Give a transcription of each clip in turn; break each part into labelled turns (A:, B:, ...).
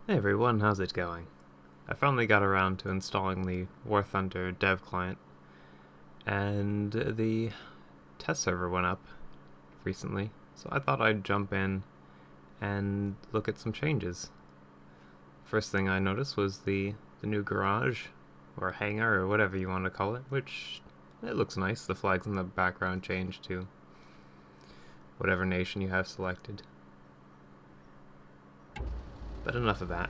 A: Hey everyone, how's it going? I finally got around to installing the War Thunder dev client, and the test server went up recently, so I thought I'd jump in and look at some changes. First thing I noticed was the new garage, or hangar, or whatever you want to call it, which it looks nice. The flags in the background change to whatever nation you have selected. But enough of that.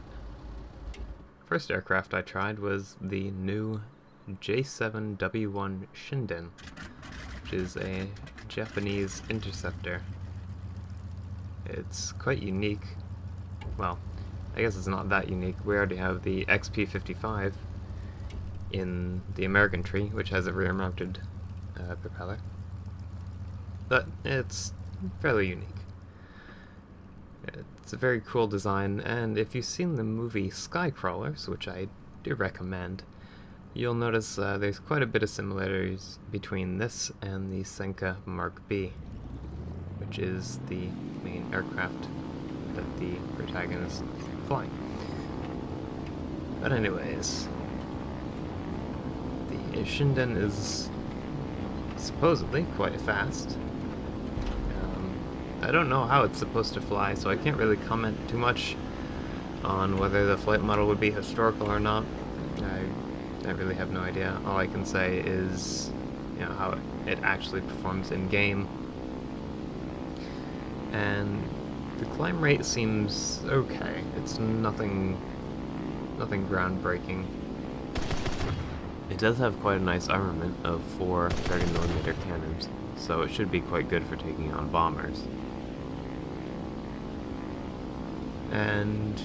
A: First aircraft I tried was the new J7W1 Shinden, which is a Japanese interceptor. It's quite unique. Well, I guess it's not that unique. We already have the XP55 in the American tree, which has a rear-mounted propeller. But it's fairly unique. It's a very cool design, and if you've seen the movie Skycrawlers, which I do recommend, you'll notice there's quite a bit of similarities between this and the Senka Mark B, which is the main aircraft that the protagonist is flying. But anyways, the Shinden is supposedly quite fast. I don't know how it's supposed to fly, so I can't really comment too much on whether the flight model would be historical or not. I really have no idea. All I can say is, how it actually performs in game. And the climb rate seems okay. It's nothing groundbreaking. It does have quite a nice armament of 4 30mm cannons, so it should be quite good for taking on bombers. And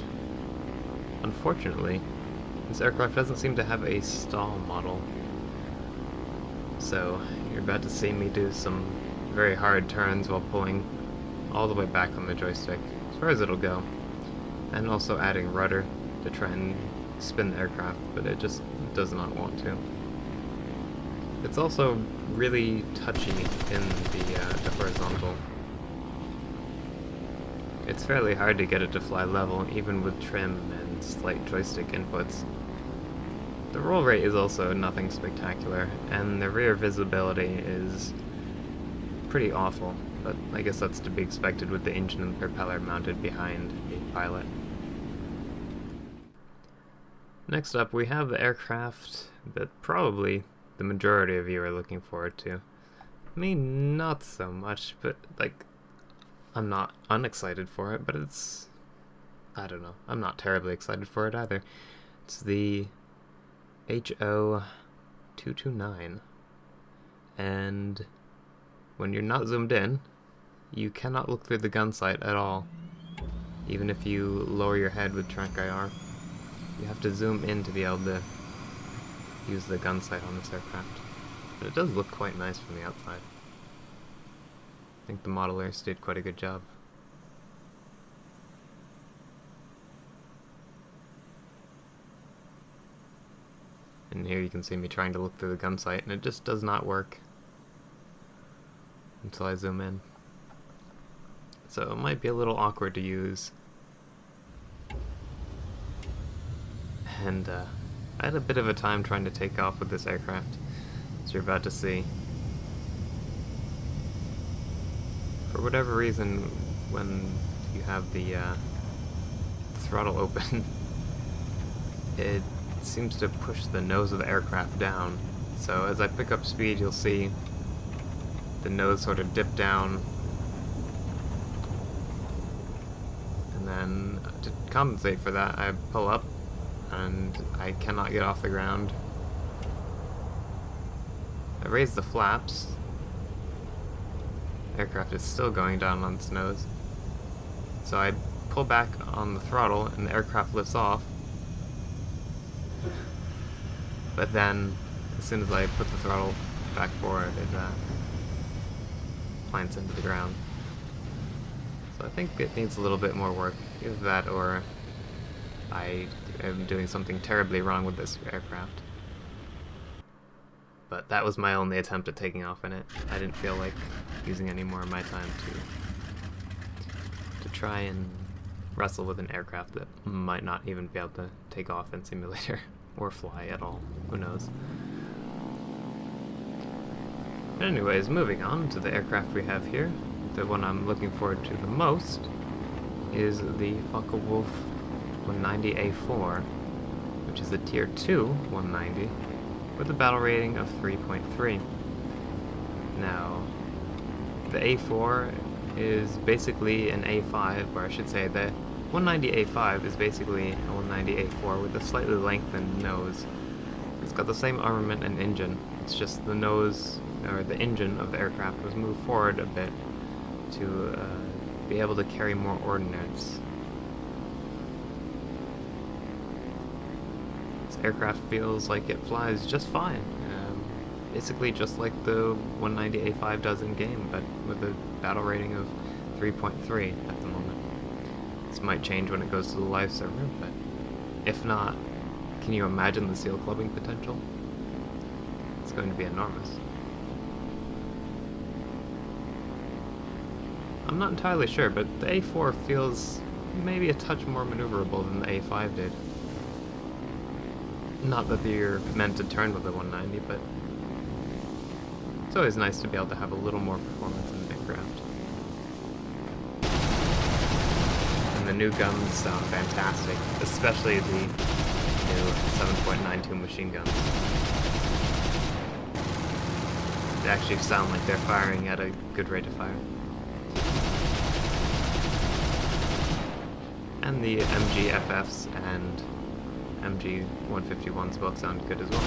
A: unfortunately, this aircraft doesn't seem to have a stall model. So you're about to see me do some very hard turns while pulling all the way back on the joystick, as far as it'll go. And also adding rudder to try and spin the aircraft, but it just does not want to. It's also really touchy in the horizontal. It's fairly hard to get it to fly level, even with trim and slight joystick inputs. The roll rate is also nothing spectacular, and the rear visibility is pretty awful, but I guess that's to be expected with the engine and propeller mounted behind the pilot. Next up, we have the aircraft that probably the majority of you are looking forward to. Me, not so much, but I'm not unexcited for it, but I don't know, I'm not terribly excited for it either. It's the HO229, and when you're not zoomed in, you cannot look through the gun sight at all, even if you lower your head with Track IR. You have to zoom in to be able to use the gun sight on this aircraft, but it does look quite nice from the outside. I think the modelers did quite a good job. And here you can see me trying to look through the gun sight, and it just does not work until I zoom in. So it might be a little awkward to use. And I had a bit of a time trying to take off with this aircraft, as you're about to see. For whatever reason, when you have the throttle open, it seems to push the nose of the aircraft down. So as I pick up speed, you'll see the nose sort of dip down. And then to compensate for that, I pull up, and I cannot get off the ground. I raise the flaps. Aircraft is still going down on its nose. So I pull back on the throttle and the aircraft lifts off. But then, as soon as I put the throttle back forward, it plants into the ground. So I think it needs a little bit more work. Either that or I am doing something terribly wrong with this aircraft. But that was my only attempt at taking off in it. I didn't feel like using any more of my time to try and wrestle with an aircraft that might not even be able to take off in simulator or fly at all. Who knows? But anyways, moving on to the aircraft we have here. The one I'm looking forward to the most is the Focke-Wulf 190A4, which is a Tier 2 190 with a battle rating of 3.3. Now, the A4 is basically an A5, or I should say the 190A5 is basically a 190A4 with a slightly lengthened nose. It's got the same armament and engine, it's just the nose, or the engine of the aircraft was moved forward a bit to be able to carry more ordnance. This aircraft feels like it flies just fine. Basically just like the 190A5 does in game, but with a battle rating of 3.3 at the moment. This might change when it goes to the live server, but if not, can you imagine the seal clubbing potential? It's going to be enormous. I'm not entirely sure, but the A4 feels maybe a touch more maneuverable than the A5 did. Not that you're meant to turn with the 190, but it's always nice to be able to have a little more performance in the aircraft. And the new guns sound fantastic, especially the new 7.92 machine guns. They actually sound like they're firing at a good rate of fire. And the MG-FFs and MG-151s both sound good as well.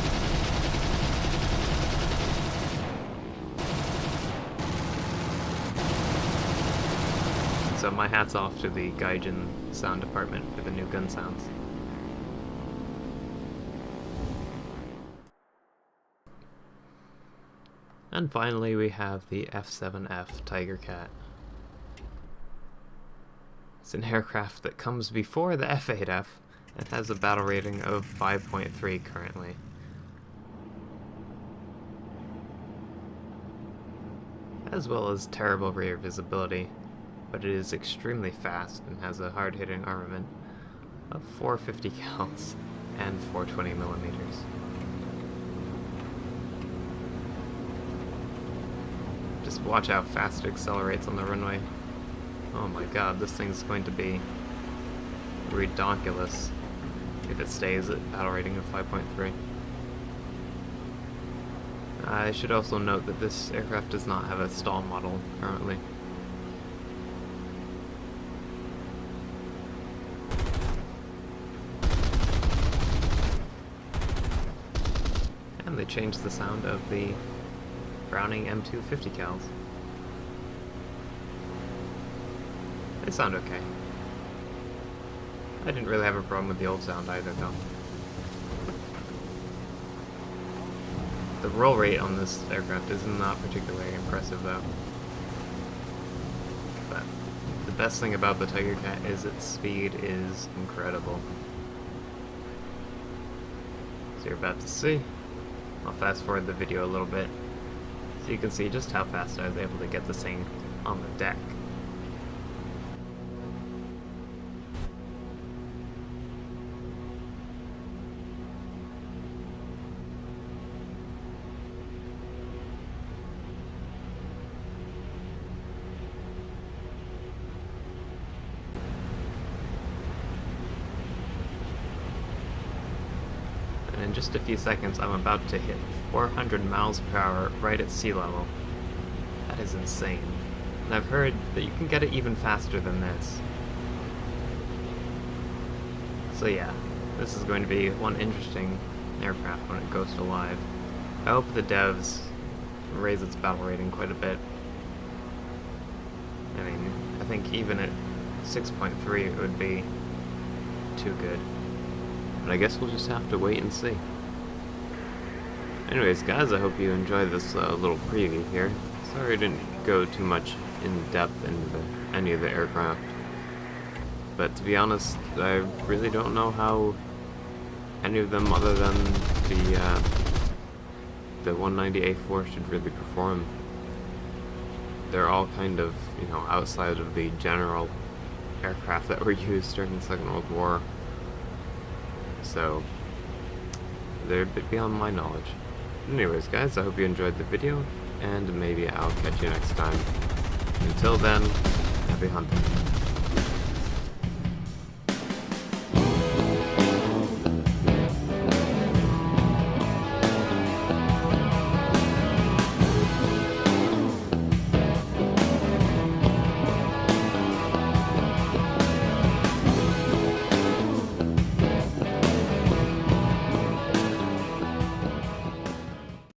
A: So my hat's off to the Gaijin sound department for the new gun sounds. And finally we have the F7F Tigercat. It's an aircraft that comes before the F8F and has a battle rating of 5.3 currently. As well as terrible rear visibility, but it is extremely fast and has a hard-hitting armament of 450 cals and 420 millimeters. Just watch how fast it accelerates on the runway. Oh my god, this thing's going to be redonkulous if it stays at battle rating of 5.3. I should also note that this aircraft does not have a stall model currently. And they changed the sound of the Browning M250 cals. They sound okay. I didn't really have a problem with the old sound either, though. The roll rate on this aircraft is not particularly impressive, though. But the best thing about the Tigercat is its speed is incredible. So you're about to see. I'll fast forward the video a little bit so you can see just how fast I was able to get this thing on the deck. And in just a few seconds, I'm about to hit 400 miles per hour right at sea level. That is insane. And I've heard that you can get it even faster than this. So yeah, this is going to be one interesting aircraft when it goes to live. I hope the devs raise its battle rating quite a bit. I mean, I think even at 6.3 it would be too good. But I guess we'll just have to wait and see. Anyways, guys, I hope you enjoyed this little preview here. Sorry I didn't go too much in depth into any of the aircraft. But to be honest, I really don't know how any of them, other than the 190A4, should really perform. They're all kind of, you know, outside of the general aircraft that were used during the Second World War. So they're a bit beyond my knowledge. Anyways, guys, I hope you enjoyed the video, and maybe I'll catch you next time. Until then, happy hunting.